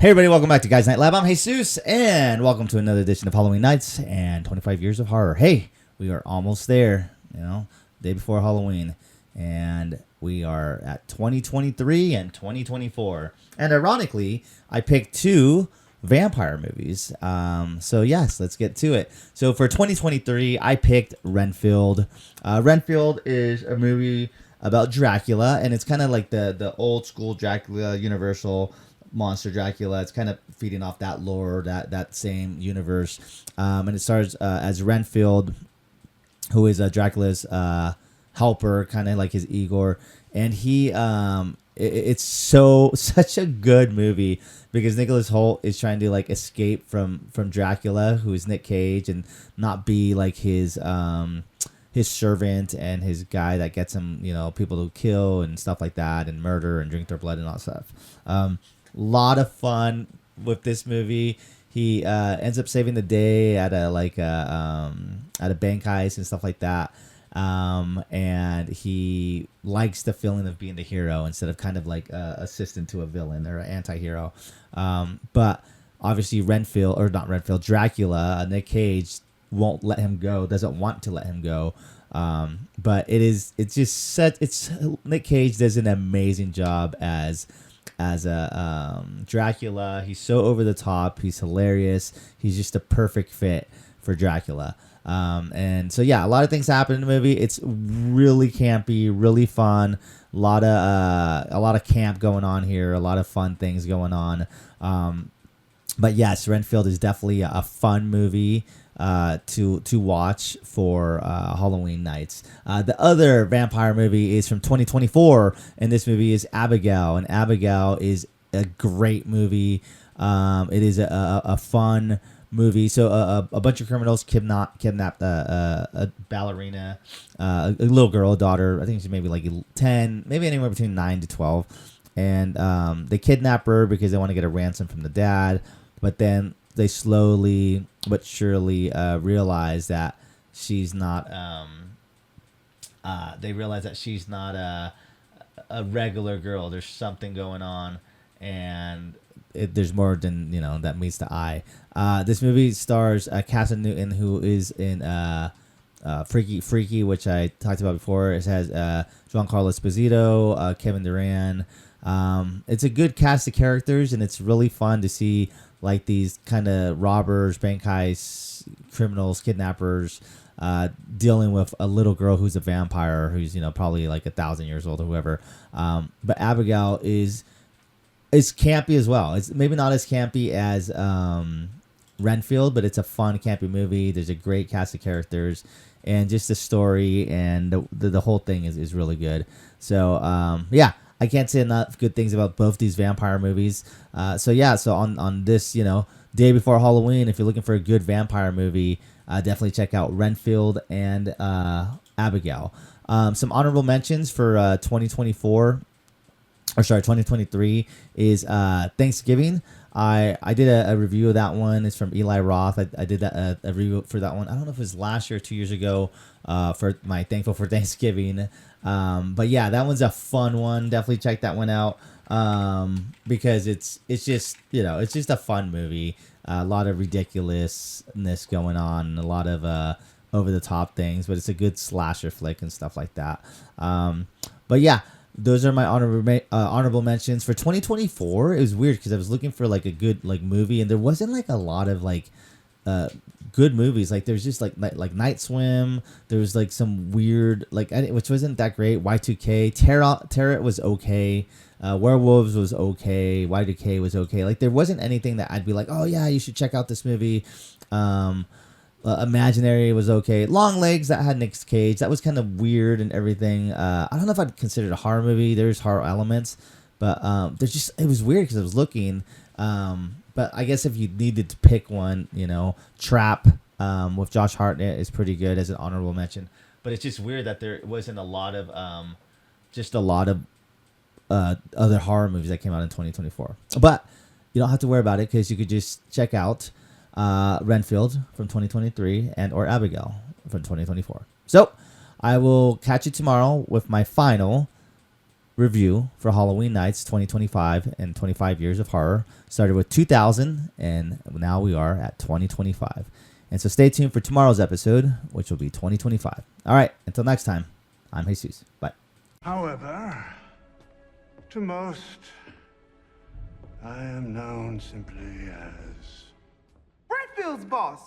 Hey everybody, welcome back to Guys Night Lab. I'm Jesus, and welcome to another edition of Halloween Nights and 25 Years of Horror. Hey, we are almost there, day before Halloween, and we are at 2023 and 2024. And ironically, I picked two vampire movies. So yes, let's get to it. So for 2023, I picked Renfield. Renfield is a movie about Dracula, and it's kind of like the old school Dracula, Universal monster Dracula. It's kind of feeding off that lore, that same universe, and it stars as Renfield, who is Dracula's helper, kind of like his Igor, and he it's such a good movie because Nicholas Hoult is trying to like escape from Dracula, who is Nick Cage, and not be like his servant and his guy that gets him, people to kill and stuff like that, and murder and drink their blood and all that stuff. Lot of fun with this movie. He ends up saving the day at a bank heist and stuff like that. And he likes the feeling of being the hero instead of kind of like assistant to a villain or an anti-hero. But obviously Dracula, Nick Cage won't let him go, doesn't want to let him go. But Nick Cage does an amazing job as a Dracula. He's so over the top. He's hilarious. He's just a perfect fit for Dracula. And so yeah, a lot of things happen in the movie. It's really campy, really fun. A lot of camp going on here. A lot of fun things going on. But yes, Renfield is definitely a fun movie to watch for Halloween nights. The other vampire movie is from 2024, and this movie is Abigail. And Abigail is a great movie. It is a fun movie. So a bunch of criminals kidnapped a ballerina, a little girl, a daughter. I think she's maybe like 10, maybe anywhere between 9 to 12. And they kidnap her because they want to get a ransom from the dad. But then they slowly but surely realize that she's not. They realize that she's not a regular girl. There's something going on, and there's more than that meets the eye. This movie stars Cassie Newton, who is in Freaky, which I talked about before. It has Giancarlo Esposito, Kevin Durant. It's a good cast of characters, and it's really fun to see like these kind of robbers, bank heists, criminals, kidnappers, dealing with a little girl who's a vampire, who's probably like 1,000 years old or whoever. But Abigail is campy as well. It's maybe not as campy as Renfield, but it's a fun campy movie. There's a great cast of characters, and just the story and the whole thing is really good. So yeah. I can't say enough good things about both these vampire movies. So on this, day before Halloween, if you're looking for a good vampire movie, definitely check out Renfield and Abigail. Some honorable mentions for 2023 is Thanksgiving. I did a review of that one. It's from Eli Roth. I did that a review for that one. I don't know if it was last year or 2 years ago for my Thankful for Thanksgiving. But yeah, that one's a fun one. Definitely check that one out because it's just it's just a fun movie. A lot of ridiculousness going on, a lot of over the top things, but it's a good slasher flick and stuff like that. But yeah. Those are my honorable mentions for 2024. It was weird because I was looking for like a good like movie, and there wasn't like a lot of like good movies. Like there's just like Night Swim. There was like some weird which wasn't that great. Y2K, Terror was okay. Werewolves was okay. Y2K was okay. Like there wasn't anything that I'd be like, oh yeah, you should check out this movie. Imaginary was okay. Long Legs, that had Nick Cage. That was kind of weird and everything. I don't know if I'd consider it a horror movie. There's horror elements, but it was weird because I was looking. But I guess if you needed to pick one, Trap with Josh Hartnett is pretty good as an honorable mention. But it's just weird that there wasn't a lot of other horror movies that came out in 2024. But you don't have to worry about it because you could just check out Renfield from 2023 or Abigail from 2024. So I will catch you tomorrow with my final review for Halloween Nights 2025 and 25 years of horror. Started with 2000 and now we are at 2025. And so stay tuned for tomorrow's episode, which will be 2025. All right, until next time, I'm Jesus. Bye. However, to most, I am known simply as Renfield's boss.